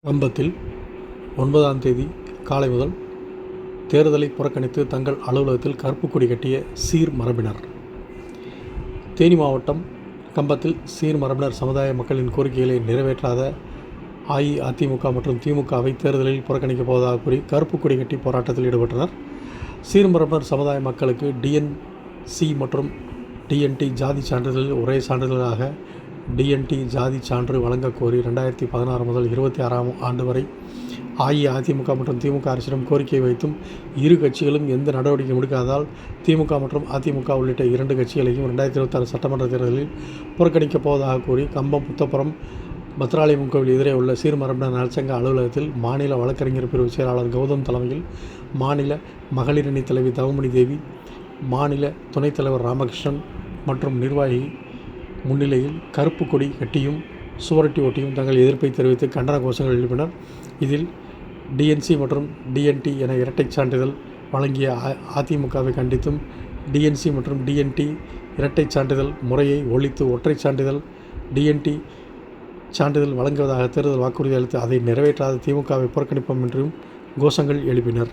கம்பத்தில் 9ஆம் தேதி காலை முதல் தேர்தலை புறக்கணித்து தங்கள் அலுவலகத்தில் கருப்பு கொடி கட்டிய சீர் மரபினர். தேனி மாவட்டம் கம்பத்தில் சீர் மரபினர் சமுதாய மக்களின் கோரிக்கைகளை நிறைவேற்றாத அஇஅதிமுக மற்றும் திமுகவை தேர்தலில் புறக்கணிக்கப் போவதாக கூறி கருப்பு கொடி கட்டி போராட்டத்தில் ஈடுபட்டனர். சீர் மரபினர் சமுதாய மக்களுக்கு டிஎன்சி மற்றும் டிஎன்டி ஜாதி சான்றிதழில் ஒரே சான்றிதழாக டிஎன்டி ஜாதி சான்று வழங்கக் கோரி 2016 முதல் 26ஆம் ஆண்டு வரை அஇஅதிமுக மற்றும் திமுக அரசிடம் கோரிக்கை வைத்தும் இரு கட்சிகளும் எந்த நடவடிக்கை முடிக்காததால் திமுக மற்றும் அதிமுக உள்ளிட்ட இரண்டு கட்சிகளையும் 2026 சட்டமன்ற தேர்தலில் புறக்கணிக்கப் போவதாக கூறி கம்பம் புத்தப்புரம் பத்ராலயம் கோவில் எதிரே உள்ள சீர்மரபினர் நலச்சங்க அலுவலகத்தில் மாநில வழக்கறிஞர் பிரிவு செயலாளர் கௌதம் தலைமையில் மாநில மகளிர் அணி தலைவி தவமணி தேவி, மாநில துணைத் தலைவர் ராமகிருஷ்ணன் மற்றும் நிர்வாகி முன்னிலையில் கருப்பு கொடி கட்டியும் சுவரொட்டி ஒட்டியும் தங்கள் எதிர்ப்பை தெரிவித்து கண்டன கோஷங்கள் எழுப்பினர். இதில் டிஎன்சி மற்றும் டிஎன்டி என இரட்டை சான்றிதழ் வழங்கிய அதிமுகவை கண்டித்தும், டிஎன்சி மற்றும் டிஎன்டி இரட்டை சான்றிதழ் முறையை ஒழித்து ஒற்றை சான்றிதழ் டிஎன்டி சான்றிதழ் வழங்குவதாக தேர்தல் வாக்குறுதி அளித்து அதை நிறைவேற்றாத திமுகவை புறக்கணிப்போம் என்றும் கோஷங்கள் எழுப்பினர்.